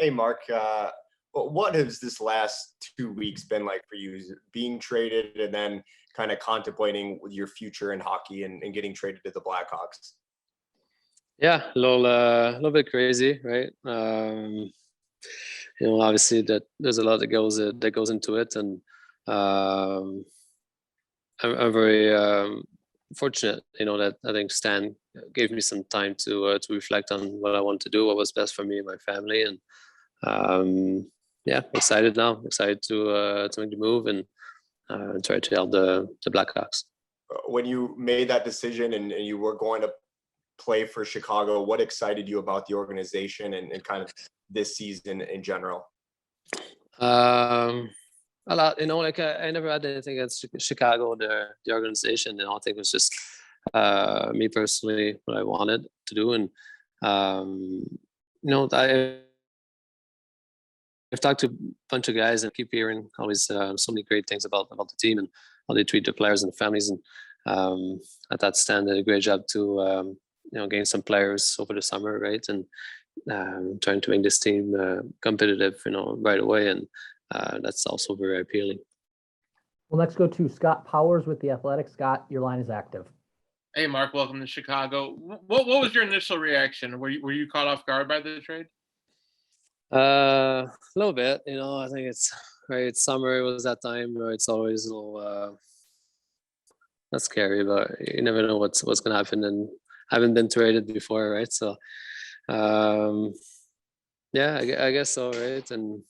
Hey, Mark. What has this last 2 weeks been like for you? Is it being traded and then kind of contemplating with your future in hockey and getting traded to the Blackhawks? Yeah, a little bit crazy, right? Obviously that there's a lot that goes into it, and um, I'm very fortunate, that I think Stan gave me some time to reflect on what I want to do, what was best for me and my family, and yeah, excited now. Excited to make the move and try to help the Blackhawks. When you made that decision and you were going to play for Chicago, what excited you about the organization and kind of this season in general? Um, a lot, like I never had anything against Chicago, the organization. I think it was just me personally what I wanted to do, and I've talked to a bunch of guys and keep hearing always so many great things about the team and how they treat the players and the families. And I thought Stan did a great job to gain some players over the summer, right? And trying to make this team competitive, right away. And that's also very appealing. We'll next go to Scott Powers with the Athletics. Scott, your line is active. Hey, Mark, welcome to Chicago. What was your initial reaction? Were you caught off guard by the trade? A little bit, I think it's right. It's summer. It was that time where it's always a little not scary, but you never know what's gonna happen, and haven't been traded before, right? So, yeah, I guess so, right? And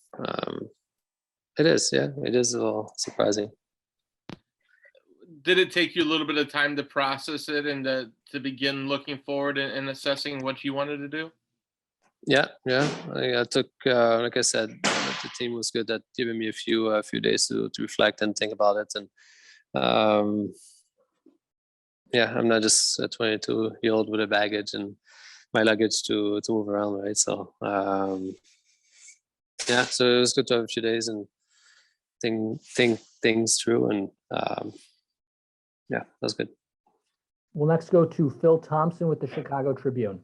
it is a little surprising. Did it take you a little bit of time to process it and to begin looking forward and assessing what you wanted to do? Yeah. I think I took, like I said, the team was good at giving me a few days to reflect and think about it, and yeah, I'm not just a 22-year-old with a baggage and my luggage to move around, right? So yeah, so it was good to have a few days and think things through, and yeah, that's good. We'll next go to Phil Thompson with the Chicago Tribune.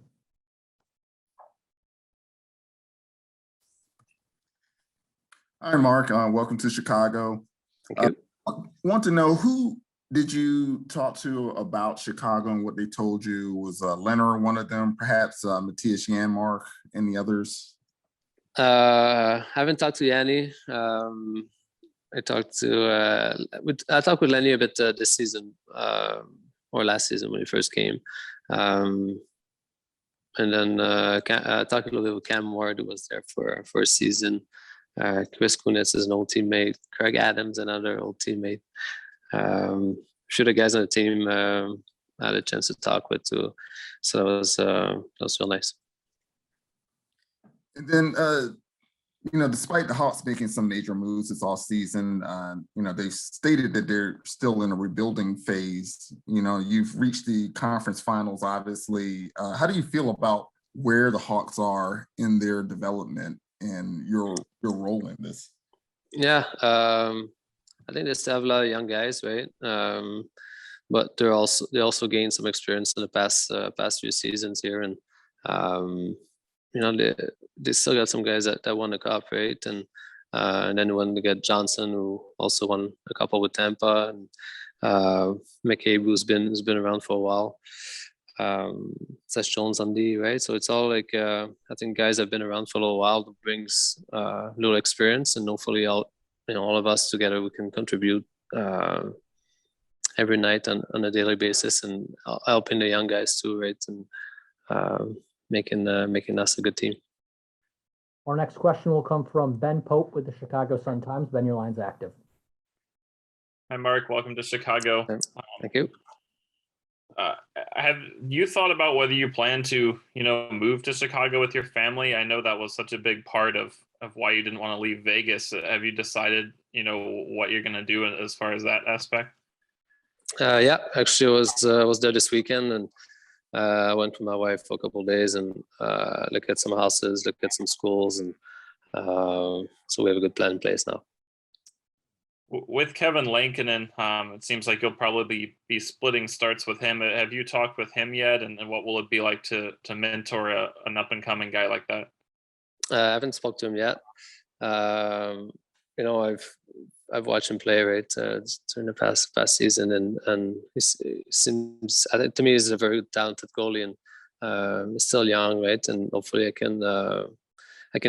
Hi, Mark. Welcome to Chicago. Thank you. I want to know, who did you talk to about Chicago and what they told you? Was Leonard one of them, perhaps Matthias Janmark, any others? Haven't talked to Yanni. I talked with Lenny a bit this season, or last season when he first came. And then I talked a little bit with Cam Ward, who was there for a season. Chris Kunitz is an old teammate. Craig Adams, another old teammate. Few of the guys on the team I had a chance to talk with too. So it was real nice. And then, despite the Hawks making some major moves this offseason, they've stated that they're still in a rebuilding phase. You've reached the conference finals, obviously. How do you feel about where the Hawks are in their development and your role in this? Yeah, I think they still have a lot of young guys, right? But they also gained some experience in the past few seasons here, and they still got some guys that won the cup, right? And then when they get Johnson, who also won a couple with Tampa, and McCabe, who's been around for a while. Seth Jones on D, right? So it's all like I think guys have been around for a little while, that brings little experience, and hopefully all of us together, we can contribute every night on a daily basis, and helping the young guys too, right? And making us a good team. Our next question will come from Ben Pope with the Chicago Sun-Times. Ben, your line's active. Hi, Mark. Welcome to Chicago. Thank you. Have you thought about whether you plan to, move to Chicago with your family? I know that was such a big part of why you didn't want to leave Vegas. Have you decided, what you're going to do as far as that aspect? Yeah, actually, I was there this weekend, and I went with my wife for a couple of days and look at some houses, look at some schools, and so we have a good plan in place now. With Kevin Lankinen, it seems like you'll probably be splitting starts with him. Have you talked with him yet? And what will it be like to mentor an up and coming guy like that? I haven't spoke to him yet. You know, I've watched him play, right, during the past season, and he seems, I think, to me, he's a very talented goalie, and he's still young, right, and hopefully I can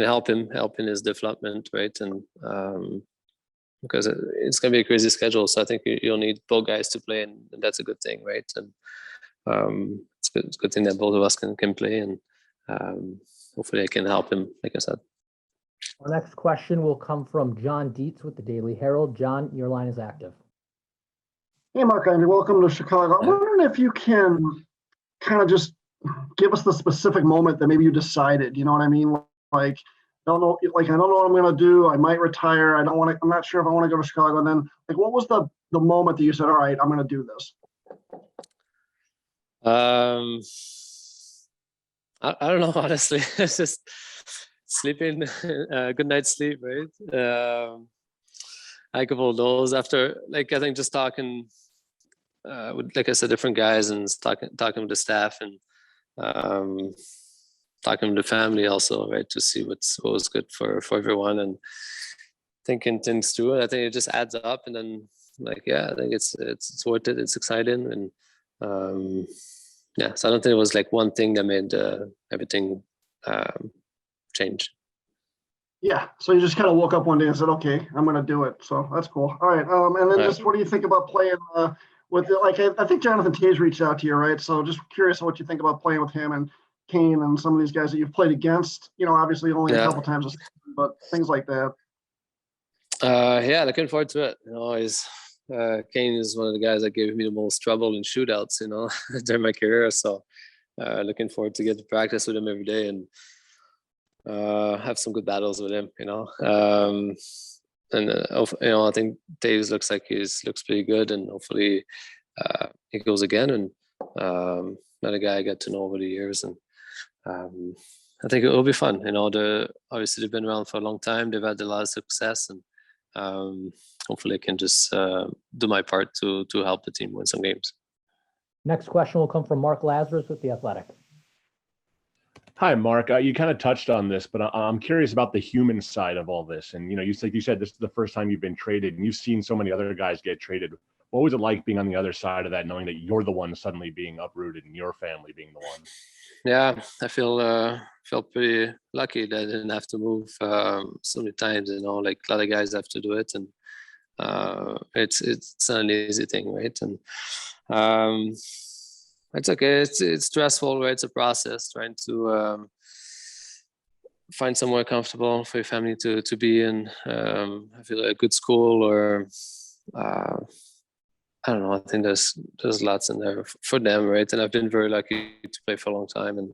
help him in his development, right, and because it's going to be a crazy schedule, so I think you'll need both guys to play, and that's a good thing, right, and it's a good thing that both of us can play, and hopefully I can help him, like I said. Our next question will come from John Dietz with the Daily Herald. John, your line is active. Hey, Marc-Andre, welcome to Chicago. I'm wondering if you can kind of just give us the specific moment that maybe you decided, you know what I mean? Like, I don't know what I'm going to do. I might retire. I'm not sure if I want to go to Chicago. And then, like, what was the moment that you said, all right, I'm going to do this? I don't know, honestly. It's just sleeping, good night's sleep, right? A couple of those after, like, I think just talking with, like I said, different guys, and talking with the staff, and talking with the family also, right, to see what was good for everyone, and thinking things through. I think it just adds up, and then, like, yeah, I think it's worth it. It's exciting, and yeah, so I don't think it was like one thing that made everything change. Yeah, so you just kind of woke up one day and said, okay, I'm going to do it. So that's cool. All right, and then just what do you think about playing with I think Jonathan Toews reached out to you, right? So just curious what you think about playing with him and Kane and some of these guys that you've played against, you know, obviously only a couple times a season, but things like that. Yeah, looking forward to it. You know, Kane is one of the guys that gave me the most trouble in shootouts, you know, during my career. So looking forward to get to practice with him every day, and have some good battles with him, you know. And you know, I think Toews looks pretty good, and hopefully he goes again. And another guy I got to know over the years, and I think it will be fun. You know, obviously they've been around for a long time. They've had a lot of success, and hopefully I can just do my part to help the team win some games. Next question will come from Mark Lazarus with The Athletic. Hi, Mark. You kind of touched on this, but I'm curious about the human side of all this. And, you know, you said this is the first time you've been traded, and you've seen so many other guys get traded. What was it like being on the other side of that, knowing that you're the one suddenly being uprooted and your family being the one? Yeah, I feel pretty lucky that I didn't have to move so many times. You know, like a lot of guys have to do it, and it's not an easy thing, right? And it's okay. It's stressful, right? It's a process trying to find somewhere comfortable for your family to be in. I feel like a good school, or I don't know. I think there's lots in there for them, right? And I've been very lucky to play for a long time, and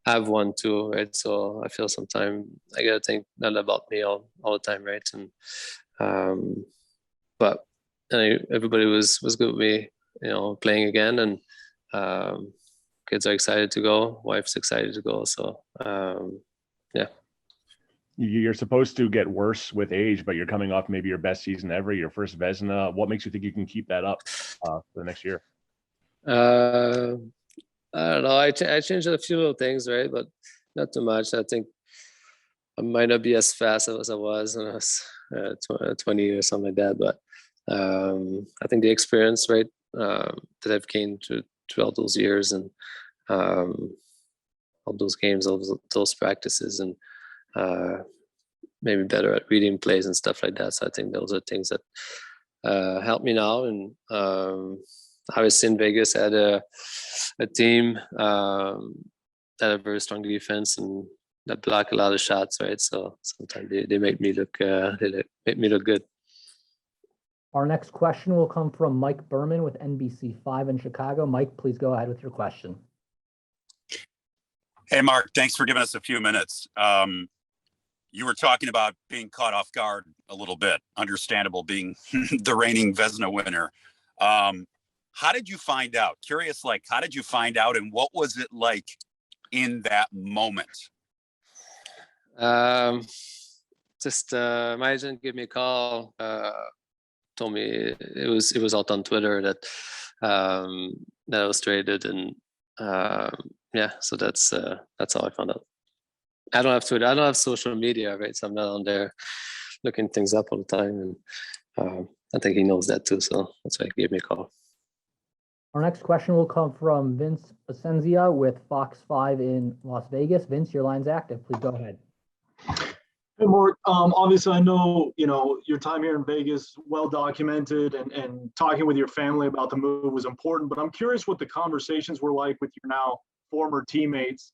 I've won too, right? So I feel sometimes I gotta think not about me all the time, right? And but everybody was good with me, you know, playing again, and kids are excited to go, wife's excited to go, so yeah. You're supposed to get worse with age, but you're coming off maybe your best season ever, your first Vezina. What makes you think you can keep that up for the next year? I don't know. I changed a few little things, right, but not too much. I think I might not be as fast as I was when I was 20 or something like that, but I think the experience, right, that I've gained throughout those years, and all those games, those practices, and maybe better at reading plays and stuff like that. So I think those are things that help me now. And I was in Vegas, I had a team that had a very strong defense and that block a lot of shots, right? So sometimes they make me look good. Our next question will come from Mike Berman with NBC5 in Chicago. Mike, please go ahead with your question. Hey, Mark, thanks for giving us a few minutes. You were talking about being caught off guard a little bit, understandable being the reigning Vezina winner. How did you find out? Curious, like, how did you find out, and what was it like in that moment? Just my agent gave me a call, told me it was out on Twitter that I was traded, and yeah, so that's how I found out. I don't have Twitter. I don't have social media, right? So I'm not on there looking things up all the time. And I think he knows that too. So that's why he gave me a call. Our next question will come from Vince Ascenzia with Fox 5 in Las Vegas. Vince, your line's active. Please go ahead. Hey, Mark. Obviously, I know, your time here in Vegas, well documented, and talking with your family about the move was important, but I'm curious what the conversations were like with your now former teammates.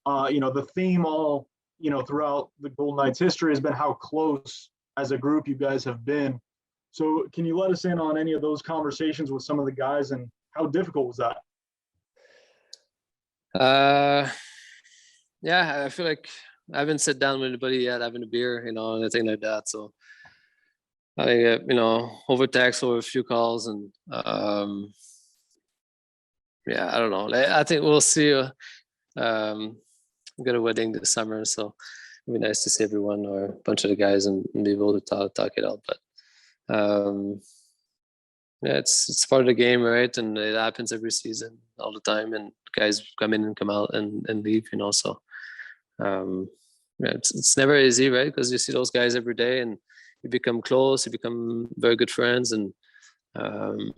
The theme all, throughout the Golden Knights history has been how close as a group you guys have been. So can you let us in on any of those conversations with some of the guys, and how difficult was that? Yeah, I feel like I haven't sat down with anybody yet, having a beer, anything like that. So I think, over text, over a few calls, and yeah, I don't know. I think we'll see. Got a wedding this summer, so it'd be nice to see everyone or a bunch of the guys and be able to talk it out. But yeah, it's part of the game, right? And it happens every season, all the time, and guys come in and come out and leave, So yeah, it's never easy, right? Because you see those guys every day, and you become close, you become very good friends, and then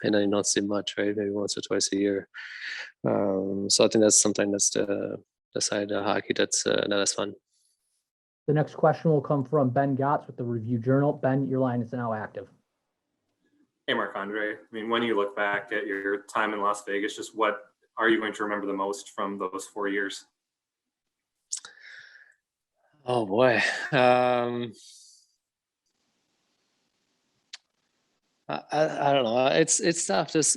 you don't see much, right? Maybe once or twice a year. So I think that's something that's the side of hockey that's fun. The next question will come from Ben Gotts with the Review Journal. Ben, your line is now active. Hey, Marc-Andre. When you look back at your time in Las Vegas, just what are you going to remember the most from those 4 years? Oh boy. I don't know. It's tough. There's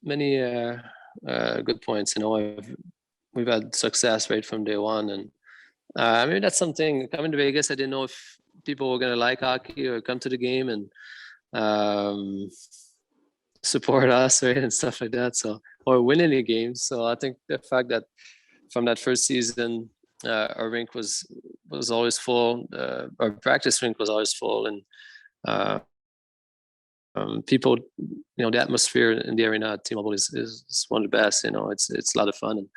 many good points. We've had success right from day one, and I mean that's something. Coming to Vegas, I didn't know if people were gonna like hockey or come to the game and support us, right, and stuff like that. So, or win any games. So I think the fact that from that first season, our rink was always full. Our practice rink was always full, and people, the atmosphere in the arena at T-Mobile is one of the best. It's a lot of fun, and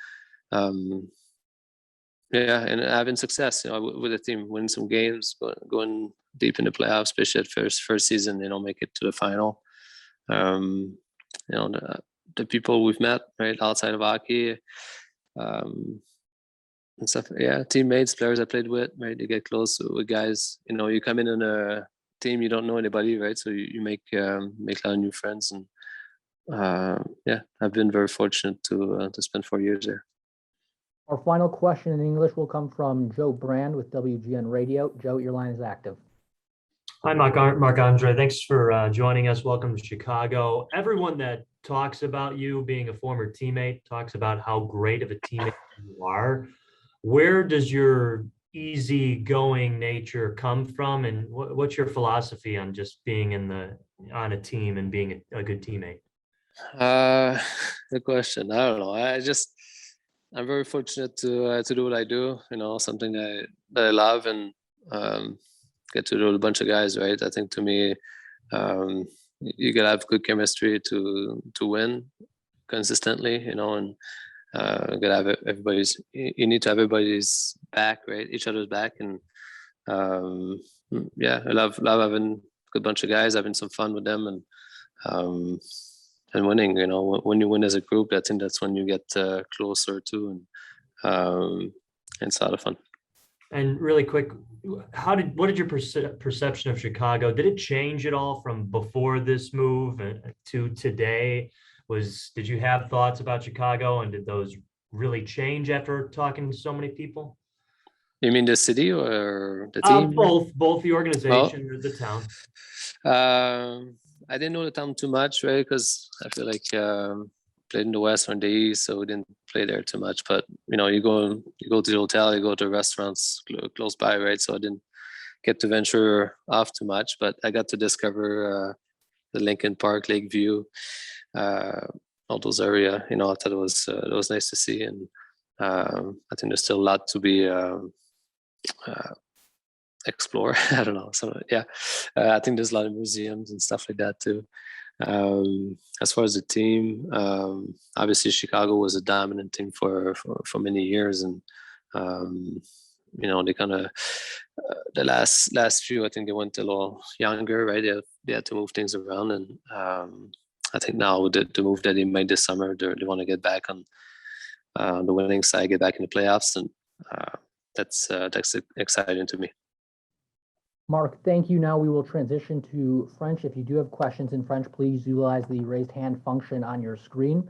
yeah, and having success, with the team, winning some games, going deep in the playoffs, especially at first season, make it to the final. The people we've met, right, outside of hockey, and stuff. Yeah, teammates, players I played with, right, they get close with guys. You come in on a team, you don't know anybody, right? So you make a lot of new friends, and yeah, I've been very fortunate to spend 4 years there. Our final question in English will come from Joe Brand with WGN Radio. Joe, your line is active. Hi, Marc-Andre. Thanks for joining us. Welcome to Chicago. Everyone that talks about you being a former teammate talks about how great of a teammate you are. Where does your easygoing nature come from, and what's your philosophy on just being on a team and being a good teammate? Good question. I don't know. I'm very fortunate to do what I do. Something that I love, and get to do with a bunch of guys, right? I think to me, you gotta have good chemistry to win consistently, and gotta have everybody's. You need to have everybody's back, right? Each other's back, and yeah, I love having a good bunch of guys, having some fun with them, and winning. When you win as a group, I think that's when you get closer to, and it's a lot of fun. And really quick, what did your perception of Chicago? Did it change at all from before this move to today? Did you have thoughts about Chicago, and did those really change after talking to so many people? You mean the city or the team? Both the organization or the town. I didn't know the town too much, right? Because I feel like played in the West or in the East, so we didn't play there too much. But you go to the hotel, you go to restaurants close by, right? So I didn't get to venture off too much, but I got to discover the Lincoln Park, Lakeview, all those area. I thought it was nice to see, and I think there's still a lot to be explore. I don't know. So yeah, I think there's a lot of museums and stuff like that too. As far as the team, obviously Chicago was a dominant team for many years, and They kind of the last few, I think they went a little younger, right? They had to move things around, and I think now with the move that they made this summer, they want to get back on the winning side, get back in the playoffs, and that's exciting to me. Marc, thank you. Now we will transition to French. If you do have questions in French, please utilize the raised hand function on your screen.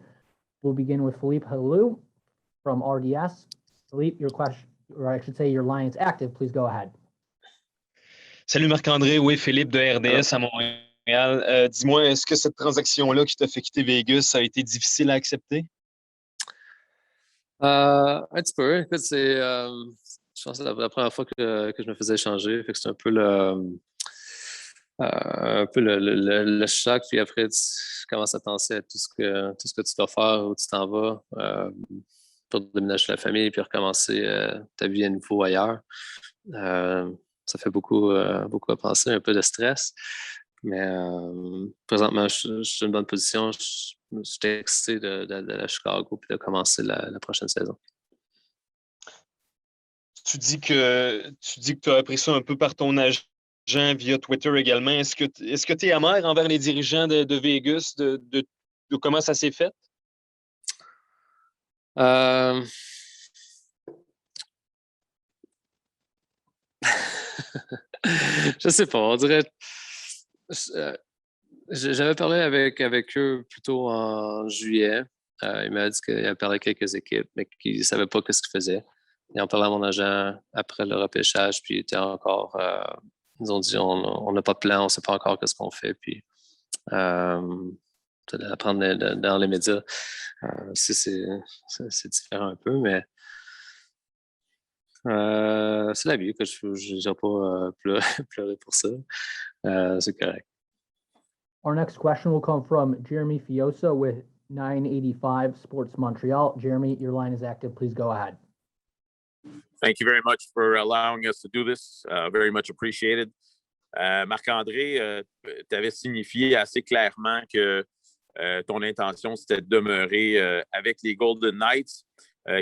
We'll begin with Philippe Halou from RDS. Philippe, your question, or I should say your line is active. Please go ahead. Salut Marc-Andre, oui, Philippe de RDS à Montréal. Dis-moi, est-ce que cette transaction-là qui t'a fait quitter Vegas a été difficile à accepter? Un petit peu. Écoute, je pense que c'est la première fois que je me faisais échanger. Fait que c'est un peu le choc. Puis après, tu commences à penser à tout ce que tu dois faire, où tu t'en vas pour déménager la famille puis recommencer ta vie à nouveau ailleurs. Ça fait beaucoup à penser, un peu de stress. Mais présentement, je suis dans une bonne position. Je suis excité d'aller à Chicago puis de commencer la prochaine saison. Tu dis que tu as appris ça un peu par ton agent via Twitter également. Est-ce que tu es amer envers les dirigeants de Vegas de comment ça s'est fait? Je sais pas, on dirait. J'avais parlé avec eux plutôt en juillet. Il m'a dit qu'il avait parlé à quelques équipes, mais qu'il ne savait pas ce qu'ils faisaient. Ils ont parlé à mon agent après le repêchage, puis il était encore. Ils ont dit on n'a pas de plan, on ne sait pas encore ce qu'on fait. Puis d'apprendre dans les médias, c'est différent un peu, mais c'est la vie que je n'ai pas pleurer pour ça. C'est correct. Our next question will come from Jeremy Fiosa with 985 Sports Montreal. Jeremy, your line is active. Please go ahead. Thank you very much for allowing us to do this. Very much appreciated. Marc-André, tu avais signifié assez clairement que ton intention, c'était de demeurer avec les Golden Knights.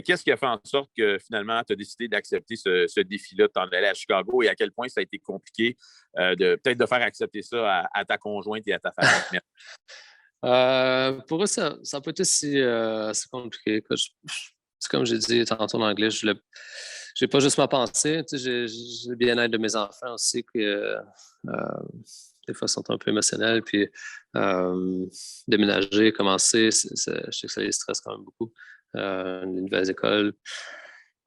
Qu'est-ce qui a fait en sorte que finalement, tu as décidé d'accepter ce défi-là, de t'en aller à Chicago, et à quel point ça a été compliqué peut-être de faire accepter ça à ta conjointe et à ta famille? Pour eux, ça n'a pas été si compliqué. C'est comme j'ai dit tantôt en anglais, je n'ai pas juste ma pensée. J'ai le bien-être de mes enfants aussi, que des fois, ils sont un peu émotionnels. Puis déménager, commencer, je sais que ça les stresse quand même beaucoup. Une nouvelle école.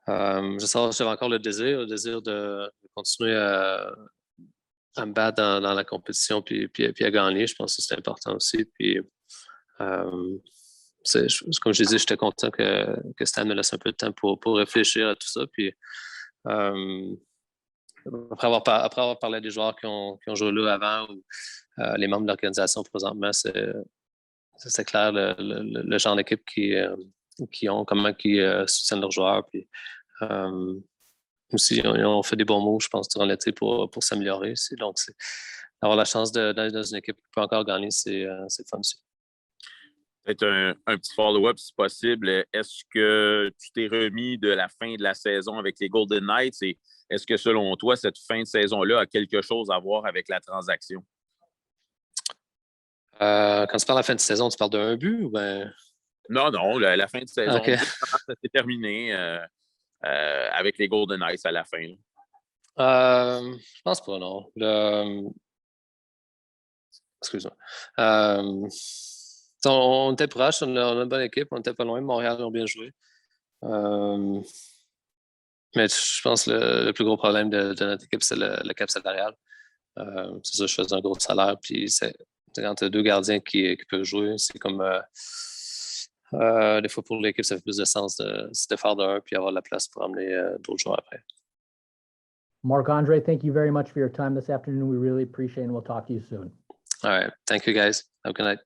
J'avais encore le désir de continuer à me battre dans la compétition puis à gagner. Je pense que c'est important aussi. Puis comme je disais, j'étais content que Stan me laisse un peu de temps pour réfléchir à tout ça. Puis après avoir parlé à des joueurs qui ont joué là avant, ou les membres de l'organisation présentement, c'est clair le genre d'équipe qui ont, comment ils soutiennent leurs joueurs. Puis aussi, ils ont fait des bons moves, je pense, durant l'été pour s'améliorer. Donc, avoir la chance d'aller dans une équipe qui peut encore gagner, c'est fun aussi. Peut-être un petit follow-up si possible. Est-ce que tu t'es remis de la fin de la saison avec les Golden Knights, et est-ce que selon toi, cette fin de saison-là a quelque chose à voir avec la transaction? Quand tu parles de la fin de saison, tu parles d'un but ou bien? Non, la fin de saison. Okay. Ça s'est terminé avec les Golden Knights à la fin. Je pense pas, non. Excuse-moi. On était proches, on a une bonne équipe, on n'était pas loin. Montréal ont bien joué. Mais je pense que le plus gros problème de notre équipe, c'est le cap salarial. C'est ça, je faisais un gros salaire. Puis quand tu as deux gardiens qui peuvent jouer, c'est comme des fois pour l'équipe, ça fait plus de sens de faire de un puis avoir la place pour amener d'autres joueurs après. Marc-Andre, thank you very much for your time this afternoon. We really appreciate it, and we'll talk to you soon. All right. Thank you, guys. Have a good night.